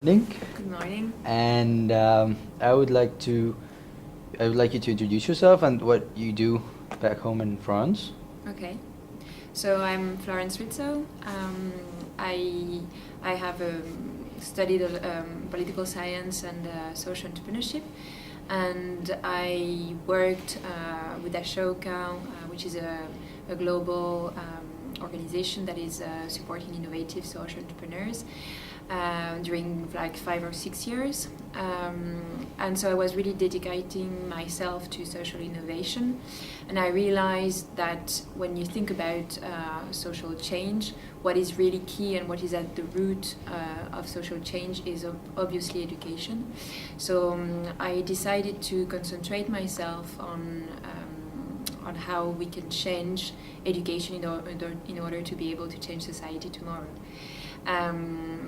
Morning. Good morning. And I would like you to introduce yourself and what you do back home in France. Okay. So I'm Florence Rizzo. I have studied political science and social entrepreneurship, and I worked with Ashoka, which is a global organization that is supporting innovative social entrepreneurs. During like 5 or 6 years. And so I was really dedicating myself to social innovation. And I realized that when you think about social change, what is really key and what is at the root of social change is obviously education. So I decided to concentrate myself on how we can change education in order to be able to change society tomorrow. And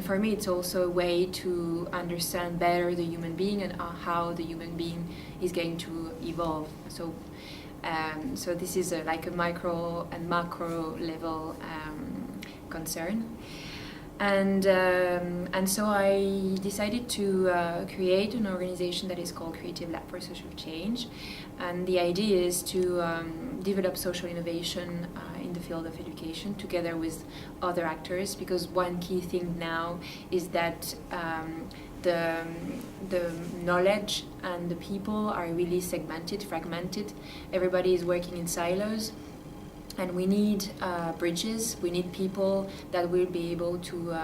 for me, it's also a way to understand better the human being and how the human being is going to evolve. So this is like a micro and macro level concern. And so I decided to create an organization that is called Creative Lab for Social Change. And the idea is to develop social innovation in the field of education together with other actors, because one key thing now is that the knowledge and the people are really segmented, fragmented. Everybody is working in silos. And we need bridges, we need people that will be able to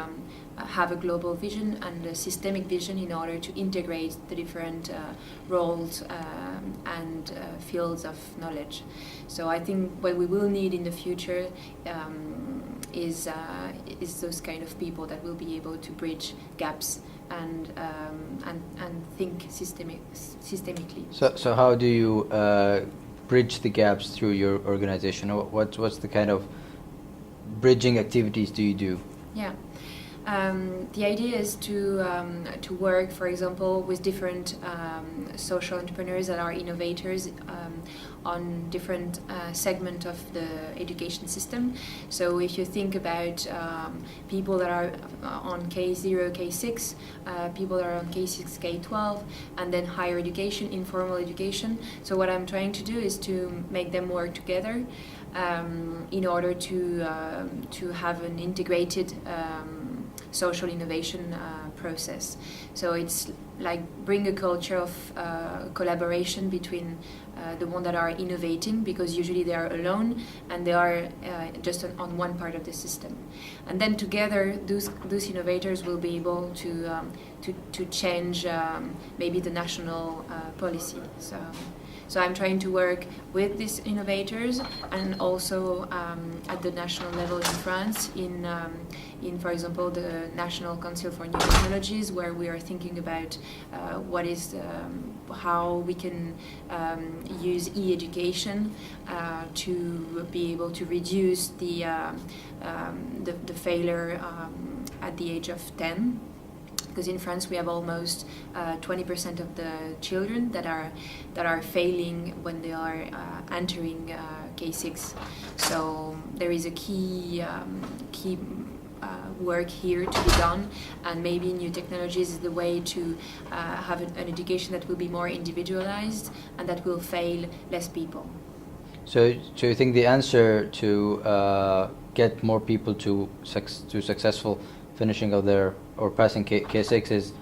have a global vision and a systemic vision in order to integrate the different roles and fields of knowledge. So I think what we will need in the future is those kind of people that will be able to bridge gaps and think systemically. So how do you bridge the gaps through your organization? What's the kind of bridging activities do you do? Yeah. The idea is to work, for example, with different social entrepreneurs that are innovators on different segment of the education system. So if you think about people that are on K0, K6, people that are on K6, K12, and then higher education, informal education. So what I'm trying to do is to make them work together in order to have an integrated social innovation process. So it's like bring a culture of collaboration between the ones that are innovating, because usually they are alone and they are just on one part of the system. And then together those innovators will be able to change maybe the national policy. So I'm trying to work with these innovators and also at the national level in France, in for example, the National Council for New Technologies, where we are thinking about how we can use e-education to be able to reduce the failure at the age of 10. Because in France we have almost 20% of the children that are failing when they are entering K6. So there is a key work here to be done, and maybe new technologies is the way to have an education that will be more individualized and that will fail less people. So you think the answer to get more people to successful finishing of their or passing K6 is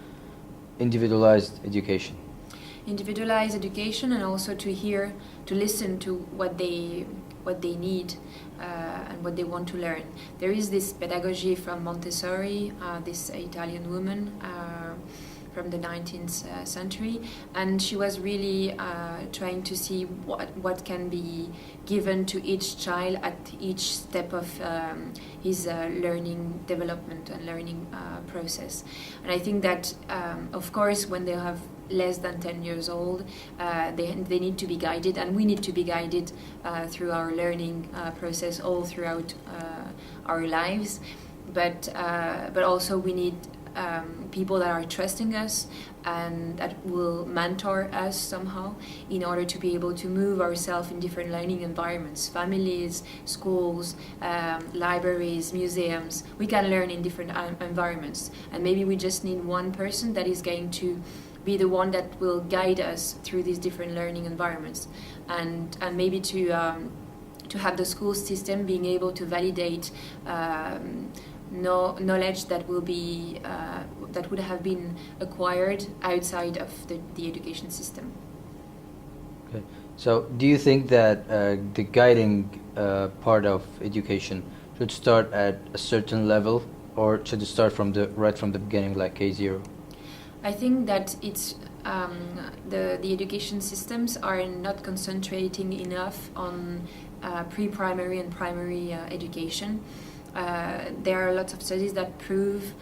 individualized education? Individualized education, and also to listen to what they need and what they want to learn. There is this pedagogy from Montessori, this Italian woman from the 19th century, and she was really trying to see what can be given to each child at each step of his learning development and learning process. And I think that of course when they have less than 10 years old, they need to be guided, and we need to be guided through our learning process all throughout our lives. But also we need people that are trusting us and that will mentor us somehow in order to be able to move ourselves in different learning environments, families, schools, libraries, museums. We can learn in different environments, and maybe we just need one person that is going to be the one that will guide us through these different learning environments, and maybe to have the school system being able to validate knowledge that will be that would have been acquired outside of the education system. Okay. So, do you think that the guiding part of education should start at a certain level, or should it start from right from the beginning, like K0? I think that it's the education systems are not concentrating enough on pre-primary and primary education. There are lots of studies that prove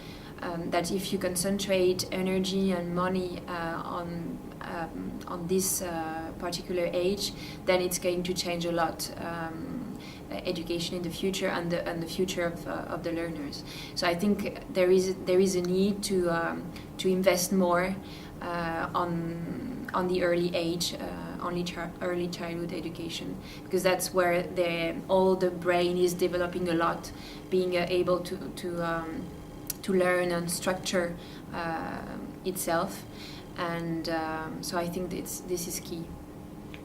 that if you concentrate energy and money on this particular age, then it's going to change a lot. Education in the future and the future of the learners. So I think there is a need to invest more on the early age, early childhood education, because that's where all the brain is developing a lot, being able to learn and structure itself, and so I think this is key.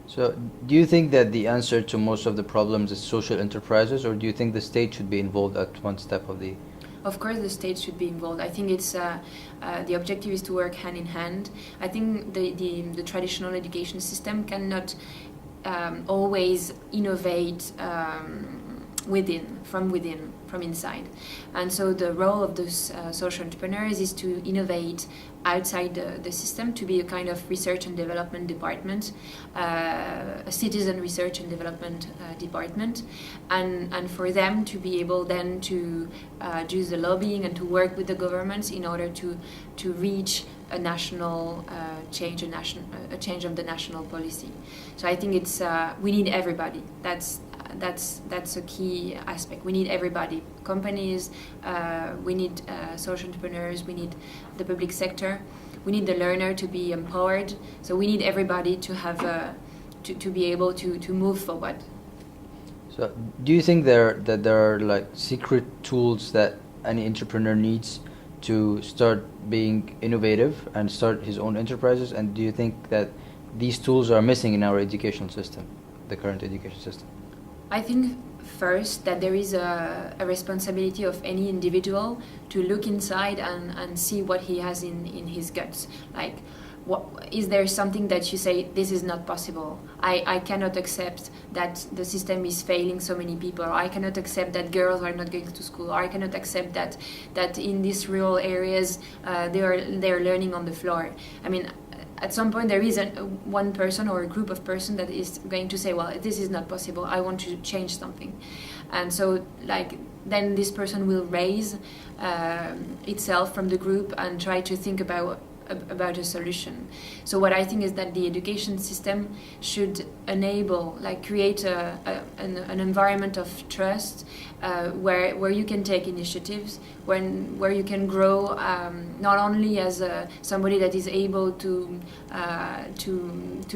So, do you think that the answer to most of the problems is social enterprises, or do you think the state should be involved at one step of the... Of course, the state should be involved. I think it's the objective is to work hand in hand. I think the traditional education system cannot always innovate from inside, and so the role of those social entrepreneurs is to innovate outside the system, to be a kind of research and development department, a citizen research and development department, and for them to be able then to do the lobbying and to work with the governments in order to reach a national change, a change of the national policy. So I think it's we need everybody. That's a key aspect. We need everybody. Companies, we need social entrepreneurs, we need the public sector, we need the learner to be empowered. So we need everybody to have to be able to move forward. So, do you think there are like secret tools that any entrepreneur needs to start being innovative and start his own enterprises? And do you think that these tools are missing in our educational system, the current education system? I think first that there is a responsibility of any individual to look inside and see what he has in his guts. Like, is there something that you say, this is not possible? I cannot accept that the system is failing so many people. Or I cannot accept that girls are not going to school. Or I cannot accept that in these rural areas they are learning on the floor. I mean, at some point there is one person or a group of person that is going to say, well, this is not possible, I want to change something. And so then this person will raise itself from the group and try to think about a solution. So what I think is that the education system should enable, create an environment of trust where you can take initiatives, where you can grow not only as somebody that is able to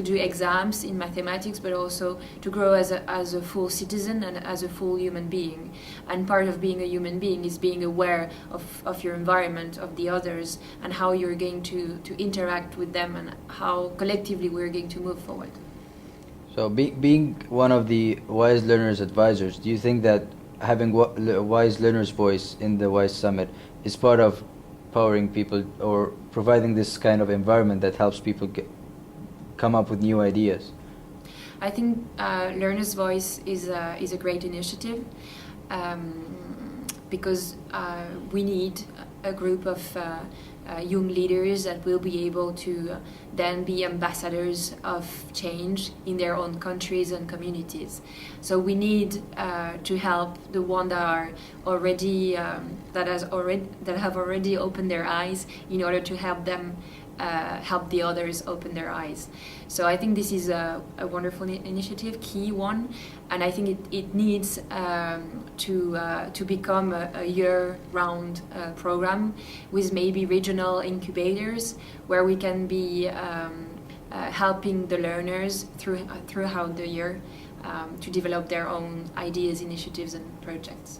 do exams in mathematics, but also to grow as a full citizen and as a full human being. And part of being a human being is being aware of your environment, of the others, and how you're going to interact with them, and how collectively we're going to move forward. So, being one of the Wise Learners advisors, do you think that having Wise Learners voice in the Wise Summit is part of empowering people or providing this kind of environment that helps people come up with new ideas? I think Learners' Voice is a great initiative because we need a group of young leaders that will be able to then be ambassadors of change in their own countries and communities. So we need to help the ones that are already that have already opened their eyes in order to help them help the others open their eyes. So I think this is a wonderful initiative, key one, and I think it needs to become a year-round program with maybe regional incubators where we can be helping the learners throughout the year to develop their own ideas, initiatives, and projects.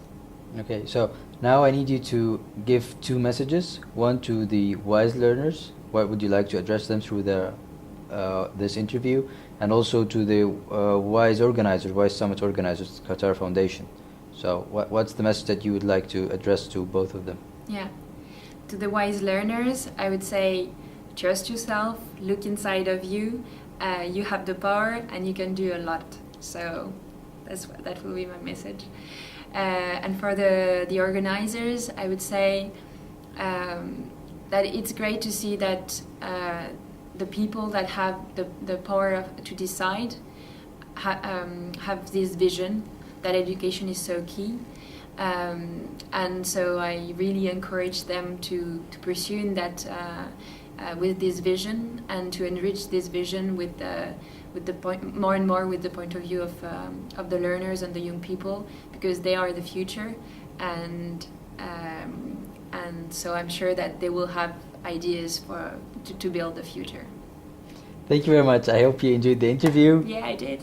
Okay, so now I need you to give two messages. One to the WISE learners. What would you like to address them through this interview, and also to the WISE organizers, WISE Summit organizers, Qatar Foundation. So what's the message that you would like to address to both of them? Yeah, to the WISE learners, I would say, trust yourself, look inside of you, you have the power and you can do a lot. So that will be my message. And for the organizers, I would say that it's great to see that the people that have the power to decide have this vision that education is so key. And so I really encourage them to pursue that with this vision and to enrich this vision with the point, more and more with the point of view of the learners and the young people, because they are the future, and so I'm sure that they will have ideas to build the future. Thank you very much. I hope you enjoyed the interview. Yeah, I did.